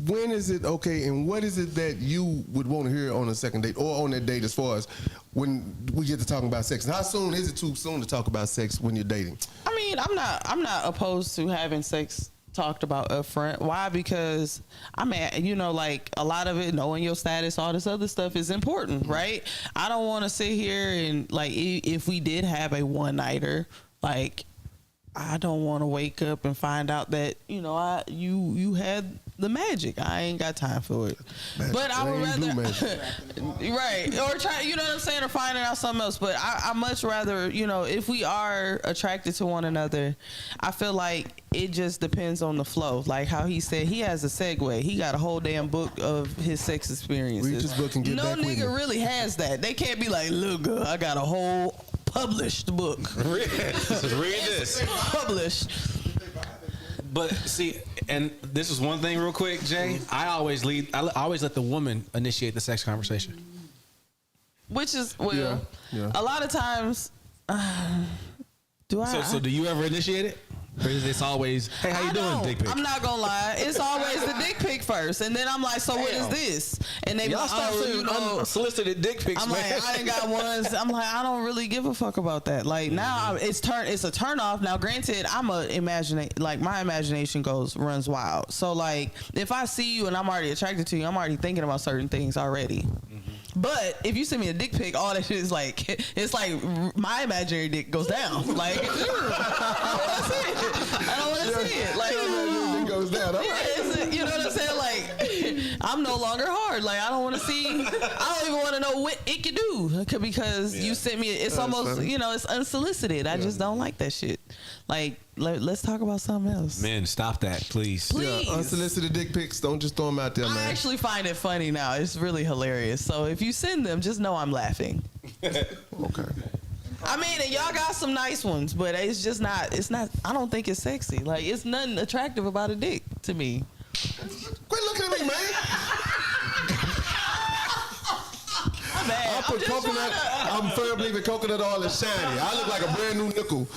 when is it okay, and what is it that you would want to hear on a second date or on that date as far as when we get to talking about sex? And how soon is it too soon to talk about sex when you're dating? I mean, I'm not opposed to having sex talked about up front. Why? Because I mean, you know, like a lot of it, knowing your status, all this other stuff is important, right? I don't want to sit here and like, if we did have a one-nighter, like, I don't want to wake up and find out that, you know, you had the magic. I ain't got time for it. Magic. But I would rather, right, or try, you know what I'm saying, or finding out something else. But I much rather, you know, if we are attracted to one another, I feel like it just depends on the flow. Like how he said, he has a segue. He got a whole damn book of his sex experiences. Read this book and get no back with nigga me. really has that. They can't be like, look, girl, I got a whole published book. Read this. Published. But see, and this is one thing real quick, Jay. I always let the woman initiate the sex conversation. Which is, well, Yeah. a lot of times, do I? So do you ever initiate it? Or is this always, hey, how you doing, dick pic? I'm not gonna lie. It's always the dick pic first, and then I'm like, so what is this? And they be Y'all like, stop oh, sending you know, unsolicited dick pics, I'm man. like, I ain't got ones. I'm like, I don't really give a fuck about that. Like now, it's a turn off. Now, granted, like my imagination runs wild. So like, if I see you and I'm already attracted to you, I'm already thinking about certain things already. But if you send me a dick pic, all that shit is like, it's like my imaginary dick goes down. Like, I don't want to see it. Like, It goes down. All right. you know what I'm saying? Like, I'm no longer hard. Like, I don't want to see. I don't even want to know what it could do because you sent me. It's almost funny. you know, it's unsolicited. I just don't like that shit. Like, let's talk about something else. Men, stop that, please. Please. Yeah, unsolicited dick pics, don't just throw them out there, I man. actually find it funny now. It's really hilarious. So if you send them, just know I'm laughing. Okay. I mean, and y'all got some nice ones, but it's just not. It's not. I don't think it's sexy. Like, it's nothing attractive about a dick to me. Quit looking at me, man. I put coconut. I'm firm believer coconut oil is shiny. I look like a brand new nickel.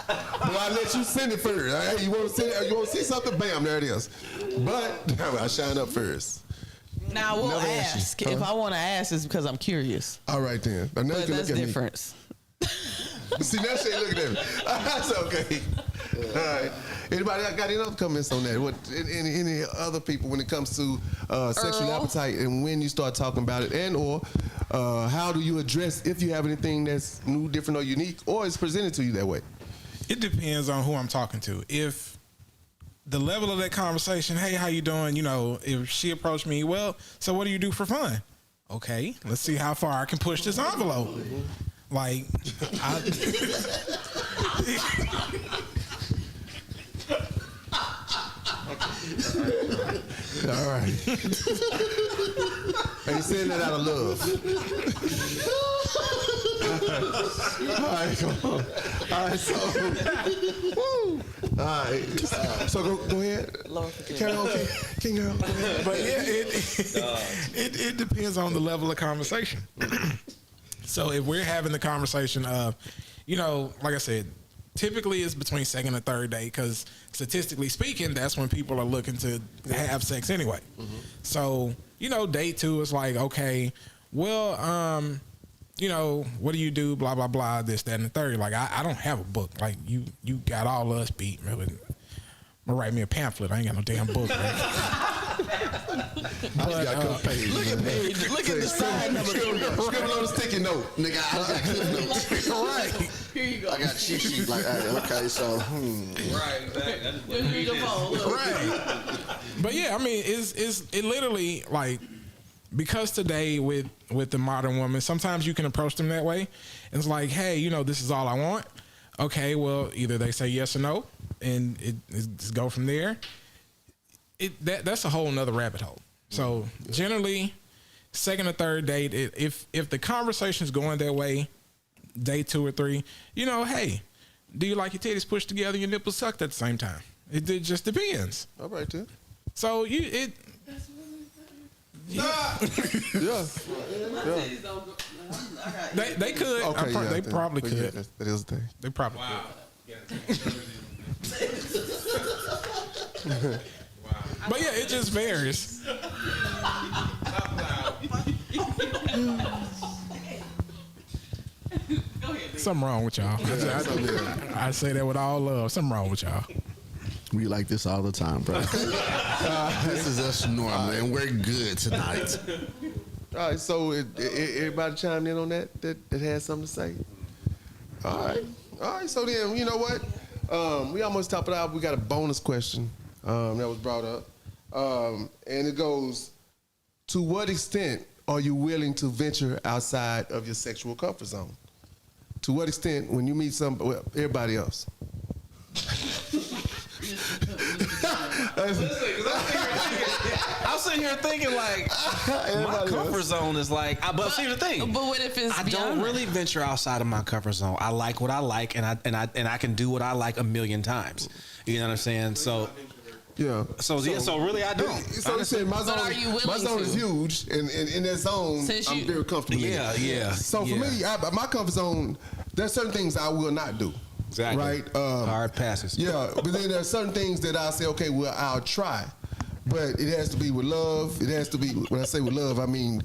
But I let you send it first. Hey, you want to send? You want to see something? Bam, there it is. But I shine up first. Now we'll Never ask. ask you. If I want to ask, it's because I'm curious. All right then. Now you But can that's look at different. me. See, now she ain't looking at me. That's okay. All right. Anybody got any other comments on that? What any other people when it comes to sexual appetite and when you start talking about it, and or how do you address if you have anything that's new, different, or unique, or is presented to you that way? It depends on who I'm talking to. If the level of that conversation, hey, how you doing? You know, if she approached me, well, so what do you do for fun? Okay, let's see how far I can push this envelope. Like, All right. And he's saying that out of love. All right, come on. All right, so, woo. All right. So go ahead. Carry on, King Girl. but yeah, it depends on the level of conversation. So if we're having the conversation of, you know, like I said, typically it's between second and third date because statistically speaking, that's when people are looking to have sex anyway. So, you know, date 2 is like, okay, well, you know, what do you do? Blah, blah, blah, this, that, and the third. Like, I don't have a book. Like, you got all us beat. Man. I'm going to write me a pamphlet. I ain't got no damn book. I got a page. Look at page. Look at the side number. Scribble on a sticky note. Nigga, I got cliff notes. Right. Here you go. I got cheat sheet. Like, okay, so. Right, exactly. Here you go. Look. Right. But yeah, I mean, it literally like because today with the modern woman, sometimes you can approach them that way. It's like, hey, you know, this is all I want. Okay, well, either they say yes or no, and it just go from there. That's a whole nother rabbit hole. So generally, second or third date, if the conversation's going that way, day 2 or 3, you know, hey, do you like your titties pushed together and your nipples sucked at the same time? It just depends. All right, then. So Yeah. they could. Okay, They probably could. Yeah, that is the thing. They probably could. But yeah, it just varies. Something wrong with y'all. I say that with all love. Something wrong with y'all. We like this all the time, bro. This is us normal, and we're good tonight. All right, so everybody chimed in on that has something to say? All right, so then, you know what? We almost top it out. We got a bonus question that was brought up. And it goes, to what extent are you willing to venture outside of your sexual comfort zone? To what extent, when you meet everybody else? I'm sitting here thinking like my comfort zone is like. But here's the thing. But what if it's I beyond don't really venture outside of my comfort zone. I like what I like, and I can do what I like a million times. You know what I'm saying? So. Yeah. So really, I don't. So you said my zone is huge, and in that zone, I'm very comfortable. Yeah. So for me, my comfort zone, there's certain things I will not do. Exactly. Right. Hard passes. Yeah, but then there's certain things that I'll say, okay, well, I'll try, but it has to be with love. It has to be. When I say with love, I mean.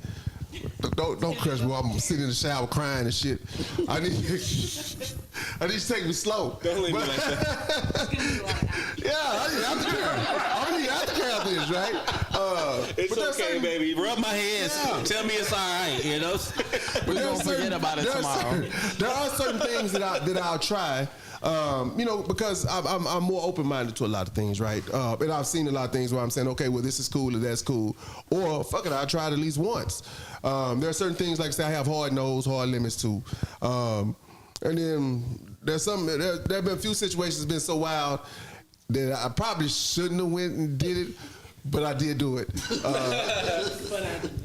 Don't crush me while I'm sitting in the shower crying and shit. I need you to take me slow. Don't leave me like that. Yeah, I need aftercare of this, right? It's okay, baby. Rub my hands. Yeah. Tell me it's all right. You know, we're gonna forget about it tomorrow. There are certain things that I'll try. You know, because I'm more open-minded to a lot of things, right? And I've seen a lot of things where I'm saying, okay, well, this is cool or that's cool. Or, fuck it, I'll try it at least once. There are certain things, like I say, I have hard limits too. And then there have been a few situations that's been so wild that I probably shouldn't have went and did it. But I did do it.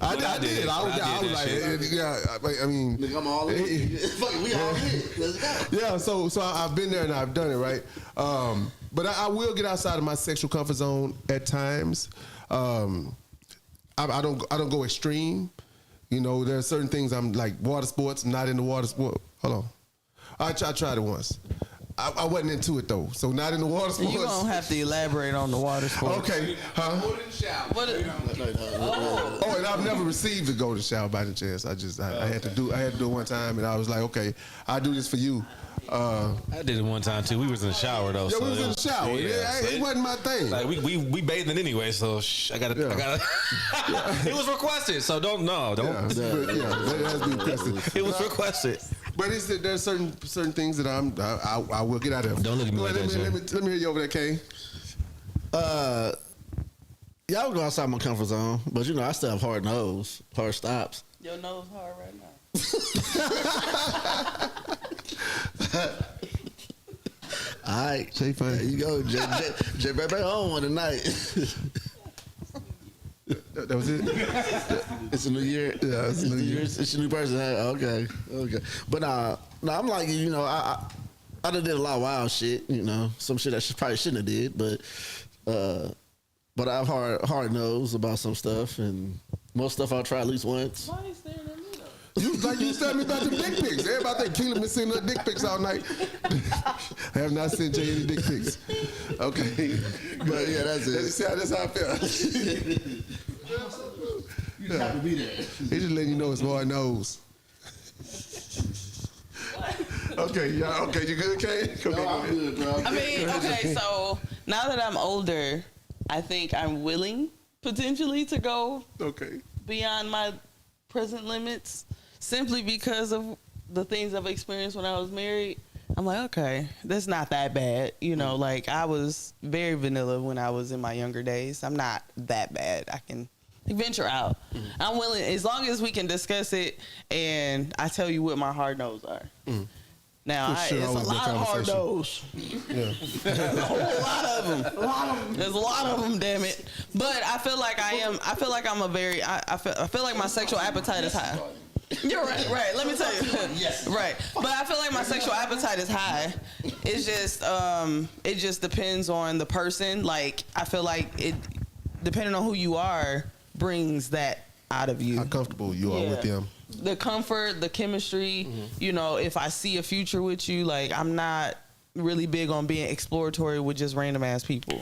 I did. I was like, yeah. I mean, I'm all in. We all in. Let's go. Yeah. So I've been there and I've done it, right? But I will get outside of my sexual comfort zone at times. I don't go extreme. You know, there are certain things I'm like water sports. I'm not into water sport. Hold on. I tried it once. I wasn't into it though, so not in the water sports. You don't have to elaborate on the water sports. Okay, huh? Oh, and I've never received a golden shower by the chance. I had to do it one time, and I was like, okay, I'll do this for you. I did it one time too. We was in the shower though. Yeah, we was in the shower. It wasn't my thing. Like we bathing anyway, so I gotta. It was requested, so don't. Yeah, that has been requested. It was requested. But there's certain things that I will get out of. Don't look at me like that, let me hear you over there, Kane. Yeah, I would go outside my comfort zone, but you know, I still have hard stops. Your nose hard right now. All right, Jay, fine. There you go, Jay, baby, on one tonight. That was it. It's a new year. Yeah, it's a new year. It's a new person. Okay. But no, I'm like, you know, I done did a lot of wild shit. You know, some shit I probably shouldn't have did, but I have hard nose about some stuff, and most stuff I'll try at least once. Why are you staring at me though? You tell me about the dick pics. Everybody think Keelan been sending her dick pics all night. I have not sent Jay any dick pics. Okay. But yeah, that's it. That's how I feel. You just have to be there. He just letting you know it's hard nose. Okay, you good, Kay? I'm good, bro. I mean, okay, so now that I'm older, I think I'm willing potentially to go beyond my present limits, simply because of the things I've experienced when I was married. I'm like, okay, that's not that bad. You know, like I was very vanilla when I was in my younger days. I'm not that bad. I can venture out. I'm willing, as long as we can discuss it and I tell you what my hard nose are. Now, it's a lot of hard nose. Yeah. A whole lot of them. There's a lot of them, damn it. But I feel like I feel like my sexual appetite is high. You're right. Let me tell you. Yes. Right. But I feel like my sexual appetite is high. It's just, it just depends on the person. Like, I feel like it, depending on who you are, brings that out of you. How comfortable you are with them. The comfort, the chemistry, you know, if I see a future with you, like I'm not really big on being exploratory with just random ass people.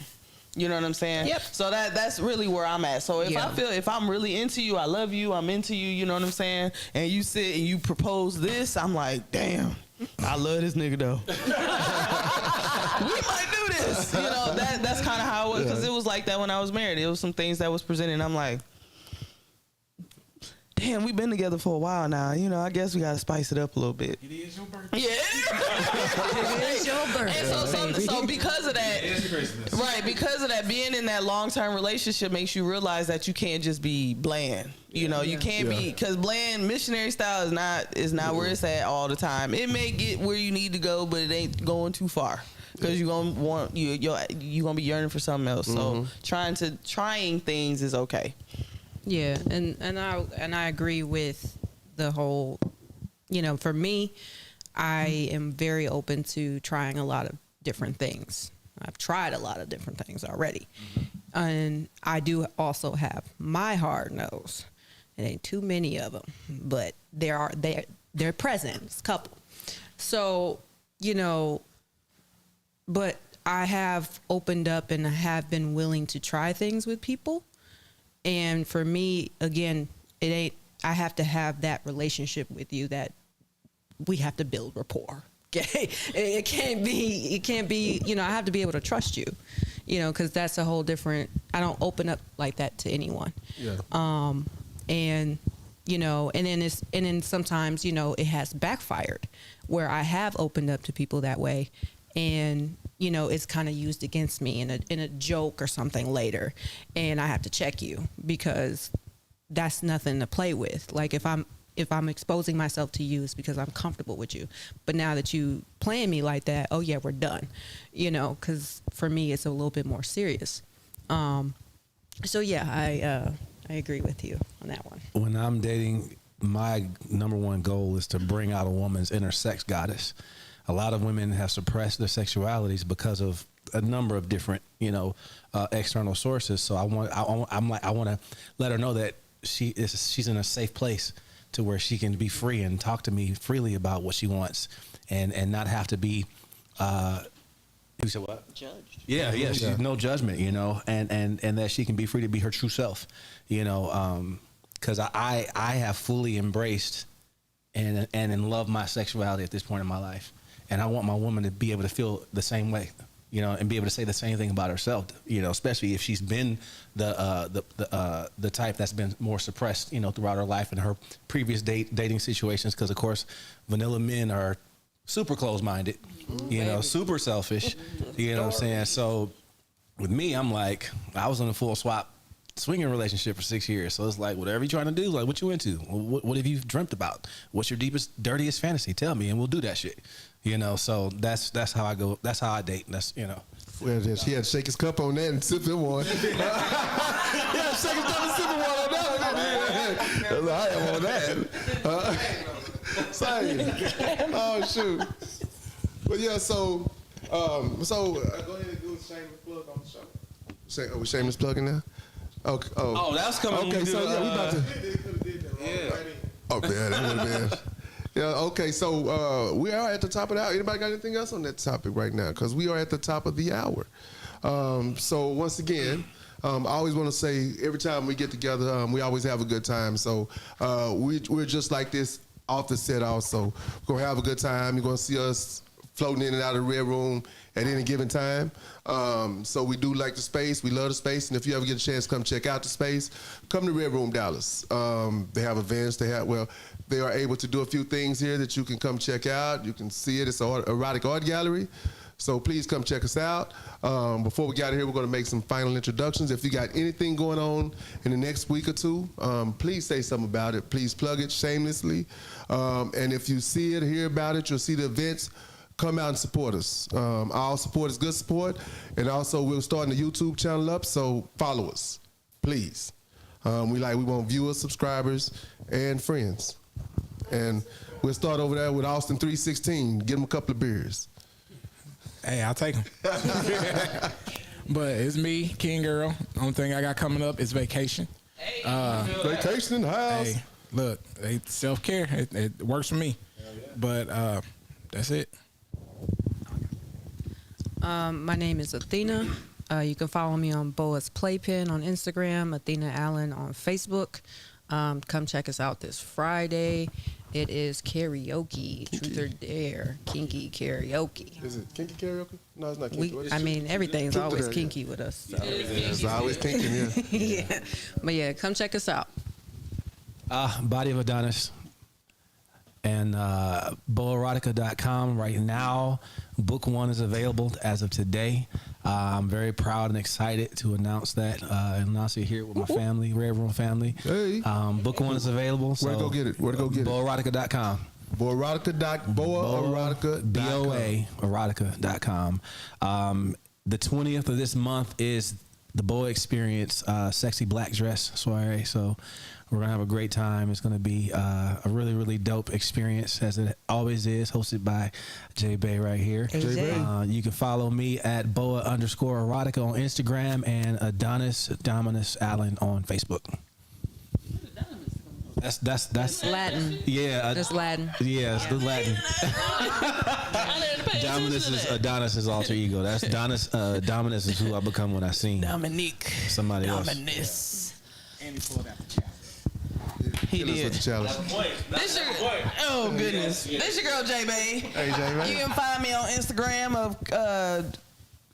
You know what I'm saying? Yep. So that's really where I'm at. So if I feel, if I'm really into you, I love you, I'm into you, you know what I'm saying? And you sit and you propose this, I'm like, damn, I love this nigga though. We might do this. You know, that's kind of how it was, because it was like that when I was married. It was some things that was presented and I'm like, damn, we've been together for a while now. You know, I guess we got to spice it up a little bit. It is your birthday. Yeah. It is your birthday. And so because of that, It is Christmas. right, because of that, being in that long-term relationship makes you realize that you can't just be bland. You know, you can't be, because bland missionary style is not where it's at all the time. It may get where you need to go, but it ain't going too far. Because you're gonna want you're gonna be yearning for something else. So trying things is okay. Yeah, and I agree with the whole, you know, for me, I am very open to trying a lot of different things. I've tried a lot of different things already. And I do also have my hard nose. It ain't too many of them, but they're present. It's a couple. So, you know, but I have opened up and I have been willing to try things with people. And for me, again, I have to have that relationship with you that we have to build rapport. Okay. It can't be, you know, I have to be able to trust you, you know, cause that's a whole different, I don't open up like that to anyone. Yeah. And, you know, and then sometimes, you know, it has backfired where I have opened up to people that way. And, you know, it's kind of used against me in a joke or something later. And I have to check you because that's nothing to play with. Like if I'm exposing myself to you, it's because I'm comfortable with you. But now that you playing me like that, oh yeah, we're done. You know, because for me, it's a little bit more serious. So yeah, I agree with you on that one. When I'm dating, my number one goal is to bring out a woman's inner sex goddess. A lot of women have suppressed their sexualities because of a number of different, you know, external sources. So I want to let her know that she's in a safe place to where she can be free and talk to me freely about what she wants, and not have to be. You said what? Judged. Yeah. She's no judgment, you know, and that she can be free to be her true self, you know, because I have fully embraced and love my sexuality at this point in my life. And I want my woman to be able to feel the same way, you know, and be able to say the same thing about herself, you know, especially if she's been the type that's been more suppressed, you know, throughout her life and her previous dating situations. Because of course, vanilla men are super close-minded, you know, super selfish, you know what I'm saying? So with me, I'm like, I was in a full swap swinging relationship for 6 years. So it's like, whatever you're trying to do, like what you into? What have you dreamt about? What's your deepest, dirtiest fantasy? Tell me and we'll do that shit. You know, so that's how I go. That's how I date. That's, you know. Well, he had to shake his cup on that and sip him one. Yeah, shake his cup and sip him one on that. I am on that. Same. Oh shoot. But yeah, so go ahead and do a shameless plug on the show. We shameless plugging now? Okay. Oh, that's coming. Okay, so yeah, we about to. Yeah. Oh man, that would have been. Yeah, okay, so we are at the top of the hour. Anybody got anything else on that topic right now? Because we are at the top of the hour. So once again, I always want to say every time we get together, we always have a good time. So we're just like this off the set also. We're going to have a good time. You're going to see us floating in and out of the Red Room at any given time. So we do like the space. We love the space. And if you ever get a chance to come check out the space, come to Red Room Dallas. They have events. They are able to do a few things here that you can come check out. You can see it. It's an erotic art gallery. So please come check us out. Before we get out of here, we're going to make some final introductions. If you got anything going on in the next week or two, please say something about it. Please plug it shamelessly. And if you see it, hear about it, you'll see the events, come out and support us. All support is good support. And also, we're starting a YouTube channel up, so follow us, please. We want viewers, subscribers, and friends. And we'll start over there with Austin 316. Get him a couple of beers. Hey, I'll take them. But it's me, King Girl. Only thing I got coming up is vacation. Hey, Vacation in the house. Hey, look, self-care. It works for me. But that's it. My name is Athena. You can follow me on Boa's Playpen on Instagram, Athena Allen on Facebook. Come check us out this Friday. It is karaoke, truth or dare, kinky karaoke. Is it kinky karaoke? No, it's not kinky. I mean, everything's Truth or always dare, kinky with us. So. It's always kinky, yeah. Yeah, but yeah, come check us out. Body of Adonis and boerotica.com right now. Book 1 is available as of today. I'm very proud and excited to announce that. Announce it here with my family, Red Room family. Hey. Book 1 is available. Where to go get it? Where to go get it? Boerotica.com. Boerotica.com. The 20th of this month is the Boa Experience Sexy Black Dress Soiree. So we're going to have a great time. It's going to be a really, really dope experience, as it always is, hosted by J Bay right here. You can follow me at Boa_erotica on Instagram and Dominus Allen on Facebook. That's Latin. Yeah. That's Latin. Yeah, it's the Latin. Adonis is alter ego. That's Dominus is who I become when I sing. Dominique. Somebody else. Dominus. And he pulled out the challenge. He Hit us did. with the challenge. This your, oh goodness. This your girl J Bay. Hey, J-Bay. You can find me on Instagram of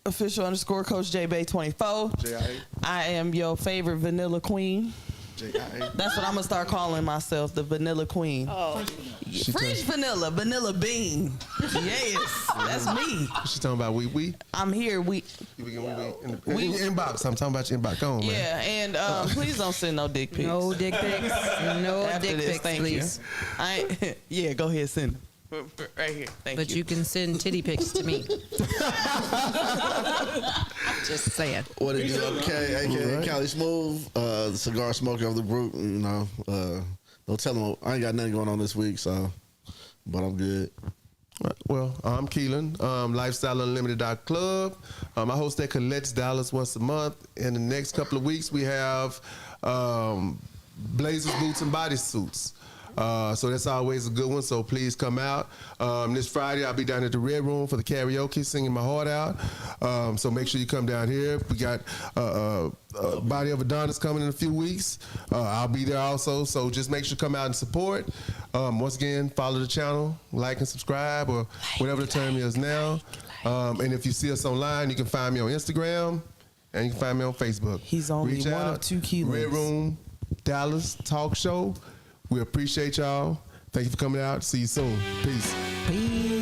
official_coach J Bay 24. J-I-A. I am your favorite vanilla queen. J-I-A. That's what I'm gonna start calling myself, the vanilla queen. Oh, French vanilla bean. Yes, that's me. She's talking about we. I'm here. You can in your inbox. I'm talking about your inbox. Go on, man. Yeah, and please don't send no dick pics. no dick pics. No After dick this, pics, thank please. you. Yeah, go ahead, send them. Right here. Thank But you can send titty pics to me. Just saying. What it is, okay, aka Cali Smooth, the cigar smoker of the group. You know, don't tell them I ain't got nothing going on this week, so, but I'm good. Well, I'm Keelan, lifestyleuunlimited.club. I host that collects dollars once a month. In the next couple of weeks, we have blazers, boots, and bodysuits. So that's always a good one. So please come out. This Friday, I'll be down at the Red Room for the karaoke, singing my heart out. So make sure you come down here. We got Body of Adonis coming in a few weeks. I'll be there also. So just make sure you come out and support. Once again, follow the channel, like and subscribe, or whatever the term is now. And if you see us online, you can find me on Instagram and you can find me on Facebook. He's only Reach one out. of 2 kilos. Red Room Dallas Talk Show. We appreciate y'all. Thank you for coming out. See you soon. Peace. Peace.